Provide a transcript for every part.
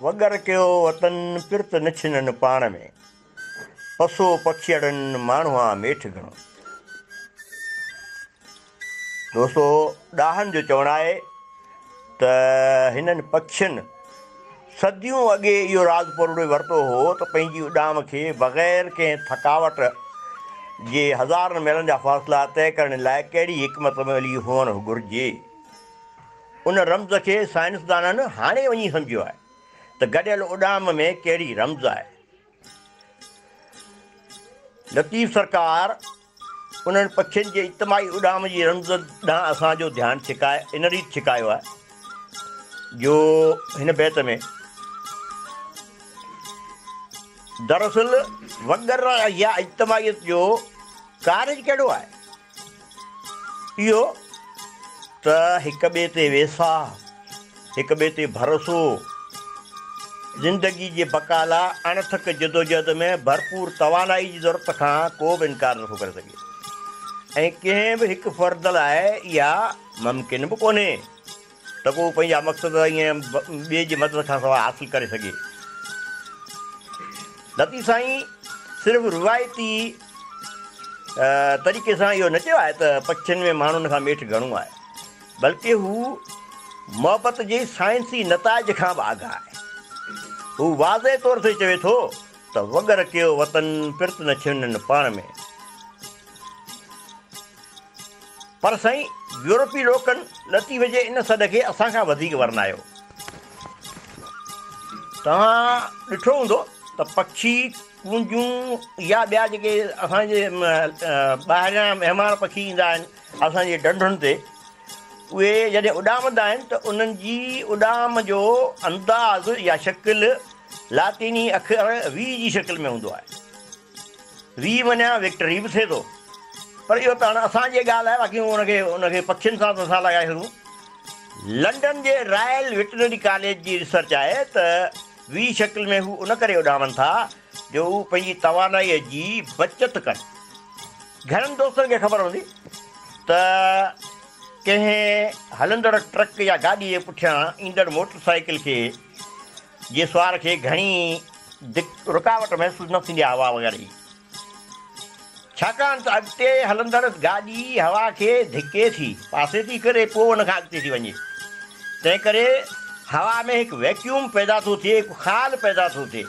वगर कयो वतन पिरत न छिननि पाण में, पसो पखियड़नि माण्हूअ मेठ घणो। दोस्तो, ॾाहनि जो चवणु आहे त हिननि पखियुनि सदियूं अॻे इहो राज़ परोड़े वरितो हो त पंहिंजी उॾाम खे बग़ैर कंहिं थकावट जे हज़ारनि मैलनि जा फ़ासिला तइ करण लाइ कहिड़ी हिकमत अमली हुअणु घुरिजे। उन रम्ज़ खे साइंसदाननि हाणे वञी सम्झियो आहे त गॾियल उॾाम में कहिड़ी रम्ज़ आहे। लतीफ़ सरकार उन्हनि पखियुनि जे इज्तमाही उॾाम जी रम्ज़ ॾांहुं असांजो ध्यानु छिकाए इन रीति छिकायो आहे जो हिन बैत में दरअसल वगर या इज्तमाहीत जो कारज कहिड़ो आहे? इहो त हिक ॿिए ते वेसा, हिक ॿिए ते भरोसो, ज़िंदगी जे बका लाइ अणथक जदोजहद में भरपूर तवानाई जी ज़रूरत खां को बि इनकार नथो करे सघे। ऐं कंहिं बि हिकु फ़र्द लाइ इहा मुमकिन बि कोन्हे त को पंहिंजा मक़सद ईअं ॿिए जी मदद खां सवाइ हासिलु करे सघे। लतीफ़ साईं सिर्फ़ु रिवायती तरीक़े सां इहो न चयो आहे त पखियुनि में माण्हुनि खां मेठ घणो आहे, बल्कि हू मोहबत जे साइंसी नताइज खां बि आगाह आहे। हू वाज़े तौर ते चवे थो त वगर कयो वतन पिरत न छिननि पाण में। पर साईं यूरोपी लोकनि लतीफ़ जे इन सॾ खे असांखां वधीक वर्णायो। तव्हां ॾिठो हूंदो त पखी कूंजूं या ॿिया जेके असांजे ॿाहिरियां महिमान पखी ईंदा आहिनि असांजे ढंढुनि ते, उहे जॾहिं उॾामंदा आहिनि त उन्हनि जी उॾाम जो अंदाज़ या शिकिल लातीनी अखर वी जी शिकिल में हूंदो आहे। वी मञा विक्टरी बि थिए थो, पर इहो त हाणे असांजी ॻाल्हि आहे, बाक़ी उनखे पखियुनि सां नथा लॻाए सघूं। लंडन जे रॉयल वेटनरी कॉलेज जी रिसर्च आहे त वी शकिल में हू उन करे उॾामनि था जो हू पंहिंजी तवानाईअ जी बचति कनि। घणनि दोस्तनि खे ख़बर हूंदी त कंहिं हलंदड़ ट्रक या गाॾी जे पुठियां ईंदड़ मोटर साइकिल खे जे सुवार खे घणी रुकावट महसूसु न थींदी आहे हवा वग़ैरह जी, छाकाणि त अॻिते हलंदड़ गाॾी हवा खे धिके थी पासे थी करे पोइ उन खां अॻिते थी वञे। तंहिं करे हवा में हिकु वैक्यूम पैदा थो थिए, हिकु ख़ाल पैदा थो थिए।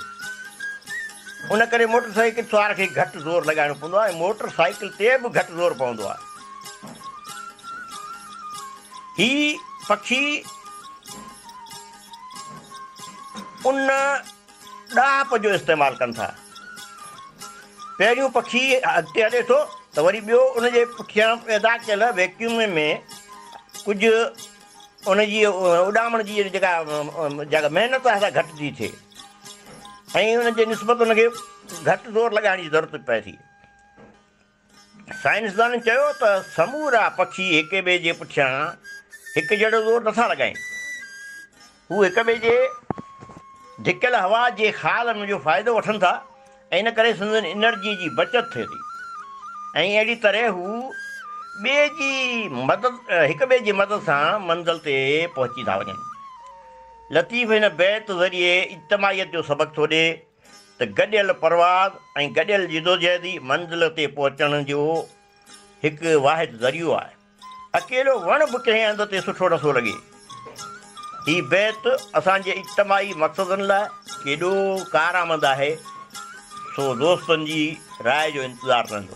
उन करे मोटर साइकिल सुवार खे घटि ज़ोर लॻाइणो पवंदो आहे ऐं मोटर साइकिल ते बि घटि ज़ोर पवंदो आहे। ही पखी उन ॾाप जो इस्तेमालु कनि था। पहिरियों पखी अॻिते हले थो त वरी ॿियो उनजे पुठियां पैदा कयल वैक्यूम में कुझु उनजी उॾामण जी जेका महिनत आहे सा घटि थी थिए ऐं उनजे निस्बत उनखे घटि ज़ोर लॻाइण जी ज़रूरत पए थी। साइंसदान चयो त समूरा पखी हिक ॿिए जे पुठियां हिकु जहिड़ो ज़ोर नथा लॻाइनि। हू हिक ॿिए जे धिकियल हवा जे ख़ाल जो फ़ाइदो वठनि था ऐं इन करे संदनि एनर्जी जी बचति थिए थी ऐं अहिड़ी तरह हू हिक ॿिए जी मदद सां मंज़िल ते पहुची था वञनि। लतीफ़ हिन बैत ज़रिए इज्तमाहीत जो सबक़ु थो ॾिए त गॾियल परवाज़ ऐं गॾियल जिदोजहदी मंज़िल ते पहुचण जो हिकु वाहिद ज़रियो आहे। अकेलो वण बि कंहिं हंध ते सुठो नथो लॻे। हीअ बैत असांजे इज्तमाही मक़सदनि लाइ केॾो कारआमद आहे, सो दोस्तनि जी राय जो इंतज़ारु रहंदो।